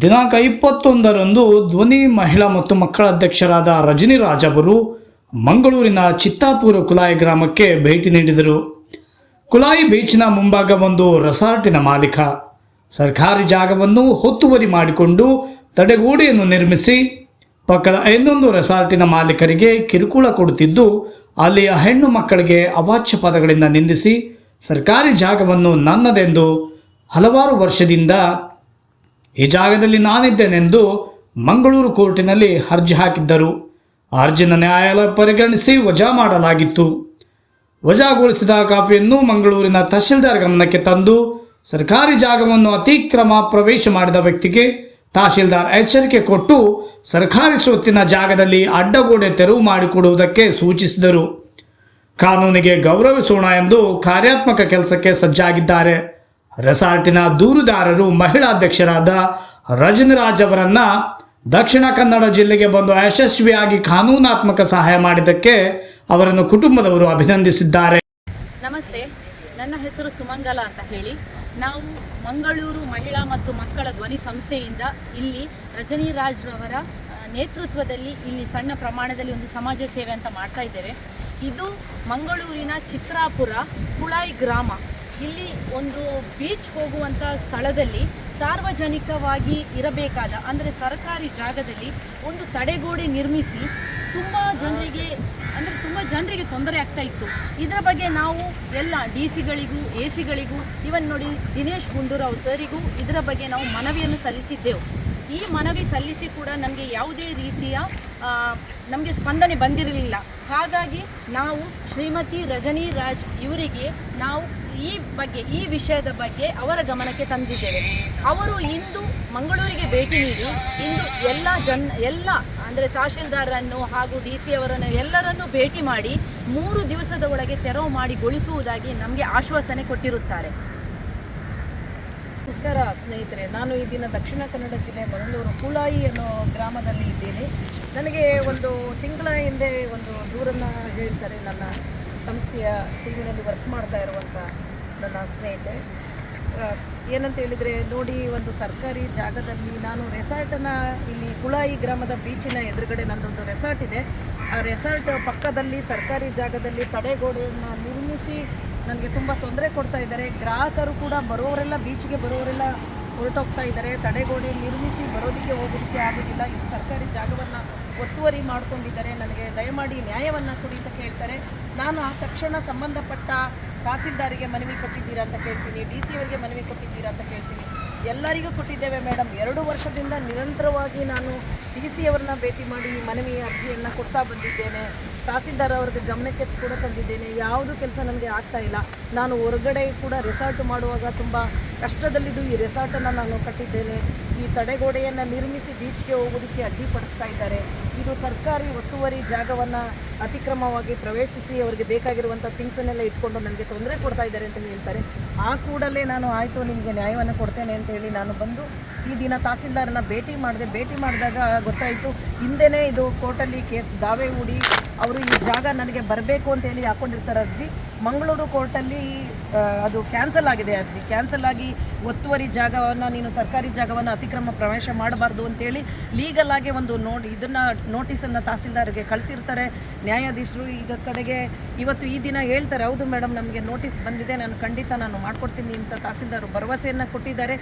ದಿನಾಂಕ 21ರಂದು ಧ್ವನಿ ಮಹಿಳಾ ಮತ್ತು ಮಕ್ಕಳ ಅಧ್ಯಕ್ಷರಾದ ರಜನಿ ರಾಜ್ ಅವರು ಮಂಗಳೂರಿನ ಚಿತ್ತಾಪುರ ಕುಲಾಯಿ ಗ್ರಾಮಕ್ಕೆ ಭೇಟಿ ನೀಡಿದರು. ಕುಲಾಯಿ ಬೀಚ್ನ ಮುಂಭಾಗ ಒಂದು ರೆಸಾರ್ಟಿನ ಮಾಲೀಕ ಸರ್ಕಾರಿ ಜಾಗವನ್ನು ಒತ್ತುವರಿ ಮಾಡಿಕೊಂಡು ತಡೆಗೋಡೆಯನ್ನು ನಿರ್ಮಿಸಿ ಪಕ್ಕದ ಇನ್ನೊಂದು ರೆಸಾರ್ಟಿನ ಮಾಲೀಕರಿಗೆ ಕಿರುಕುಳ ಕೊಡುತ್ತಿದ್ದು, ಅಲ್ಲಿಯ ಹೆಣ್ಣು ಮಕ್ಕಳಿಗೆ ಅವಾಚ್ಯ ಪದಗಳಿಂದ ನಿಂದಿಸಿ ಸರ್ಕಾರಿ ಜಾಗವನ್ನು ನನ್ನದೆಂದು ಹಲವಾರು ವರ್ಷದಿಂದ ಈ ಜಾಗದಲ್ಲಿ ನಾನಿದ್ದೇನೆಂದು ಮಂಗಳೂರು ಕೋರ್ಟಿನಲ್ಲಿ ಅರ್ಜಿ ಹಾಕಿದ್ದರು. ಅರ್ಜಿನ ನ್ಯಾಯಾಲಯ ಪರಿಗಣಿಸಿ ವಜಾ ಮಾಡಲಾಗಿತ್ತು. ವಜಾಗೊಳಿಸಿದ ಕಾಪಿಯನ್ನು ಮಂಗಳೂರಿನ ತಹಶೀಲ್ದಾರ್ ಗಮನಕ್ಕೆ ತಂದು ಸರ್ಕಾರಿ ಜಾಗವನ್ನು ಅತಿಕ್ರಮ ಪ್ರವೇಶ ಮಾಡಿದ ವ್ಯಕ್ತಿಗೆ ತಹಶೀಲ್ದಾರ್ ಎಚ್ಚರಿಕೆ ಕೊಟ್ಟು ಸರ್ಕಾರಿ ಸ್ವತ್ತಿನ ಜಾಗದಲ್ಲಿ ಅಡ್ಡಗೋಡೆ ತೆರವು ಮಾಡಿಕೊಡುವುದಕ್ಕೆ ಸೂಚಿಸಿದರು. ಕಾನೂನಿಗೆ ಗೌರವಿಸೋಣ ಎಂದು ಕಾರ್ಯಾತ್ಮಕ ಕೆಲಸಕ್ಕೆ ಸಜ್ಜಾಗಿದ್ದಾರೆ. ರೆಸಾರ್ಟಿನ ದೂರುದಾರರು ಮಹಿಳಾ ಅಧ್ಯಕ್ಷರಾದ ರಜನಿ ರಾಜ್ ಅವರನ್ನ ದಕ್ಷಿಣ ಕನ್ನಡ ಜಿಲ್ಲೆಗೆ ಬಂದು ಯಶಸ್ವಿಯಾಗಿ ಕಾನೂನಾತ್ಮಕ ಸಹಾಯ ಮಾಡಿದ್ದಕ್ಕೆ ಅವರನ್ನು ಕುಟುಂಬದವರು ಅಭಿನಂದಿಸಿದ್ದಾರೆ. ನಮಸ್ತೆ, ನನ್ನ ಹೆಸರು ಸುಮಂಗಲ ಅಂತ ಹೇಳಿ. ನಾವು ಮಂಗಳೂರು ಮಹಿಳಾ ಮತ್ತು ಮಕ್ಕಳ ಧ್ವನಿ ಸಂಸ್ಥೆಯಿಂದ ಇಲ್ಲಿ ರಜನಿ ರಾಜ್ ರವರ ನೇತೃತ್ವದಲ್ಲಿ ಇಲ್ಲಿ ಸಣ್ಣ ಪ್ರಮಾಣದಲ್ಲಿ ಒಂದು ಸಮಾಜ ಸೇವೆ ಅಂತ ಮಾಡ್ತಾ ಇದ್ದೇವೆ. ಇದು ಮಂಗಳೂರಿನ ಚಿತ್ತಾಪುರ ಕುಲಾಯಿ ಗ್ರಾಮ. ಇಲ್ಲಿ ಒಂದು ಬೀಚ್ ಹೋಗುವಂಥ ಸ್ಥಳದಲ್ಲಿ ಸಾರ್ವಜನಿಕವಾಗಿ ಇರಬೇಕಾದ ಅಂದರೆ ಸರ್ಕಾರಿ ಜಾಗದಲ್ಲಿ ಒಂದು ತಡೆಗೋಡೆ ನಿರ್ಮಿಸಿ ತುಂಬ ಜನರಿಗೆ ತೊಂದರೆ ಆಗ್ತಾ ಇತ್ತು. ಇದರ ಬಗ್ಗೆ ನಾವು ಎಲ್ಲ DC ಗಳಿಗೂ AC ಗಳಿಗೂ ಇವನ್ ನೋಡಿ ದಿನೇಶ್ ಗುಂಡೂರಾವ್ ಸರಿಗೂ ಇದರ ಬಗ್ಗೆ ನಾವು ಮನವಿಯನ್ನು ಸಲ್ಲಿಸಿದ್ದೆವು. ಈ ಮನವಿ ಸಲ್ಲಿಸಿ ಕೂಡ ನಮಗೆ ಯಾವುದೇ ರೀತಿಯ ನಮಗೆ ಸ್ಪಂದನೆ ಬಂದಿರಲಿಲ್ಲ. ಹಾಗಾಗಿ ನಾವು ಶ್ರೀಮತಿ ರಜನಿ ರಾಜ್ ಇವರಿಗೆ ನಾವು ಈ ವಿಷಯದ ಬಗ್ಗೆ ಅವರ ಗಮನಕ್ಕೆ ತಂದಿದ್ದೇವೆ. ಅವರು ಇಂದು ಮಂಗಳೂರಿಗೆ ಭೇಟಿ ನೀಡಿ ಇಂದು ಎಲ್ಲ ಅಂದರೆ ತಹಶೀಲ್ದಾರರನ್ನು ಹಾಗೂ DC ಅವರನ್ನು ಎಲ್ಲರನ್ನೂ ಭೇಟಿ ಮಾಡಿ 3 ದಿವಸದ ಒಳಗೆ ತೆರವು ಮಾಡಿಗೊಳಿಸುವುದಾಗಿ ನಮಗೆ ಆಶ್ವಾಸನೆ ಕೊಟ್ಟಿರುತ್ತಾರೆ. ನಮಸ್ಕಾರ ಸ್ನೇಹಿತರೆ, ನಾನು ಈ ದಿನ ದಕ್ಷಿಣ ಕನ್ನಡ ಜಿಲ್ಲೆ ಮಂಗಳೂರು ಕುಲಾಯಿ ಅನ್ನೋ ಗ್ರಾಮದಲ್ಲಿ ಇದ್ದೇನೆ. ನನಗೆ ಒಂದು ತಿಂಗಳ ಹಿಂದೆ ಒಂದು ದೂರನ್ನು ಹೇಳ್ತಾರೆ. ನನ್ನ ಸಂಸ್ಥೆಯ ಟೀಮಿನಲ್ಲಿ ವರ್ಕ್ ಮಾಡ್ತಾ ಇರುವಂಥ ನನ್ನ ಸ್ನೇಹಿತೆ ಏನಂತ ಹೇಳಿದರೆ, ನೋಡಿ ಒಂದು ಸರ್ಕಾರಿ ಜಾಗದಲ್ಲಿ ನಾನು ರೆಸಾರ್ಟನ್ನು ಇಲ್ಲಿ ಕುಲಾಯಿ ಗ್ರಾಮದ ಬೀಚಿನ ಎದುರುಗಡೆ ನನ್ನದೊಂದು ರೆಸಾರ್ಟ್ ಇದೆ. ಆ ರೆಸಾರ್ಟ್ ಪಕ್ಕದಲ್ಲಿ ಸರ್ಕಾರಿ ಜಾಗದಲ್ಲಿ ತಡೆಗೋಡೆಯನ್ನು ನಿರ್ಮಿಸಿ ನನಗೆ ತುಂಬ ತೊಂದರೆ ಕೊಡ್ತಾ ಇದ್ದಾರೆ. ಗ್ರಾಹಕರು ಕೂಡ ಬರೋರೆಲ್ಲ ಬೀಚ್ಗೆ ಬರೋರೆಲ್ಲ ಹೊರಟೋಗ್ತಾ ಇದ್ದಾರೆ. ತಡೆಗೋಡೆ ನಿರ್ಮಿಸಿ ಹೋಗೋದಕ್ಕೆ ಆಗೋದಿಲ್ಲ. ಇದು ಸರ್ಕಾರಿ ಜಾಗವನ್ನು ಒತ್ತುವರಿ ಮಾಡಿಕೊಂಡಿದ್ದಾರೆ. ನನಗೆ ದಯಮಾಡಿ ನ್ಯಾಯವನ್ನು ಕೊಡಿ ಅಂತ ಕೇಳ್ತಾರೆ. ನಾನು ಆ ತಕ್ಷಣ ಸಂಬಂಧಪಟ್ಟ ತಹಸೀಲ್ದಾರಿಗೆ ಮನವಿ ಕೊಟ್ಟಿದ್ದೀರಾ ಅಂತ ಕೇಳ್ತೀನಿ, DC ಅವರಿಗೆ ಮನವಿ ಕೊಟ್ಟಿದ್ದೀರಾ ಅಂತ ಕೇಳ್ತೀನಿ. ಎಲ್ಲರಿಗೂ ಕೊಟ್ಟಿದ್ದೇವೆ ಮೇಡಮ್. 2 ವರ್ಷದಿಂದ ನಿರಂತರವಾಗಿ ನಾನು DC ಅವರನ್ನ ಭೇಟಿ ಮಾಡಿ ಮನವಿ ಅರ್ಜಿಯನ್ನು ಕೊಡ್ತಾ ಬಂದಿದ್ದೇನೆ. ತಹಸೀಲ್ದಾರ್ ಅವ್ರಿಗೆ ಗಮನಕ್ಕೆ ಕೂಡ ತಂದಿದ್ದೇನೆ. ಯಾವುದು ಕೆಲಸ ನನಗೆ ಆಗ್ತಾ ಇಲ್ಲ. ನಾನು ಹೊರಗಡೆ ಕೂಡ ರೆಸಾರ್ಟ್ ಮಾಡುವಾಗ ತುಂಬ ಕಷ್ಟದಲ್ಲಿದ್ದು ಈ ರೆಸಾರ್ಟನ್ನು ನಾನು ಕಟ್ಟಿದ್ದೇನೆ. ಈ ತಡೆಗೋಡೆಯನ್ನು ನಿರ್ಮಿಸಿ ಬೀಚ್ಗೆ ಹೋಗೋದಕ್ಕೆ ಅಡ್ಡಿಪಡಿಸ್ತಾ ಇದ್ದಾರೆ. ಇದು ಸರ್ಕಾರಿ ಒತ್ತುವರಿ ಜಾಗವನ್ನು ಅತಿಕ್ರಮವಾಗಿ ಪ್ರವೇಶಿಸಿ ಅವರಿಗೆ ಬೇಕಾಗಿರುವಂಥ ಥಿಂಗ್ಸನ್ನೆಲ್ಲ ಇಟ್ಕೊಂಡು ನನಗೆ ತೊಂದರೆ ಕೊಡ್ತಾ ಇದ್ದಾರೆ ಅಂತ ಹೇಳ್ತಾರೆ. ಆ ಕೂಡಲೇ ನಾನು ಆಯಿತು ನಿಮಗೆ ನ್ಯಾಯವನ್ನು ಕೊಡ್ತೇನೆ ಅಂತ ಹೇಳಿ ನಾನು ಬಂದು ಈ ದಿನ ತಹಸೀಲ್ದಾರನ್ನ ಭೇಟಿ ಮಾಡಿದಾಗ ಗೊತ್ತಾಯಿತು, ಹಿಂದೆಯೇ ಇದು ಕೋರ್ಟಲ್ಲಿ ಕೇಸ್ ದಾವೆ ಹೂಡಿ ಅವರು ಈ ಜಾಗ ನನಗೆ ಬರಬೇಕು ಅಂತೇಳಿ ಹಾಕ್ಕೊಂಡಿರ್ತಾರೆ ಅರ್ಜಿ. ಮಂಗಳೂರು ಕೋರ್ಟಲ್ಲಿ ಅದು ಕ್ಯಾನ್ಸಲ್ ಆಗಿದೆ. ಅರ್ಜಿ ಕ್ಯಾನ್ಸಲ್ ಆಗಿ ಒತ್ತುವರಿ ಜಾಗವನ್ನು ನೀನು ಸರ್ಕಾರಿ ಜಾಗವನ್ನು ಅತಿಕ್ರಮ ಪ್ರವೇಶ ಮಾಡಬಾರ್ದು ಅಂತೇಳಿ ಲೀಗಲ್ ಆಗಿ ಒಂದು ನೋಟಿಸನ್ನು ತಹಸೀಲ್ದಾರ್ಗೆ ಕಳಿಸಿರ್ತಾರೆ ನ್ಯಾಯಾಧೀಶರು. ಈಗ ಕಡೆಗೆ ಇವತ್ತು ಈ ದಿನ ಹೇಳ್ತಾರೆ, ಹೌದು ಮೇಡಮ್ ನಮಗೆ ನೋಟಿಸ್ ಬಂದಿದೆ, ನಾನು ಖಂಡಿತ ಮಾಡಿಕೊಡ್ತೀನಿ ಅಂತ ತಹಸೀಲ್ದಾರ್ ಭರವಸೆಯನ್ನು ಕೊಟ್ಟಿದ್ದಾರೆ.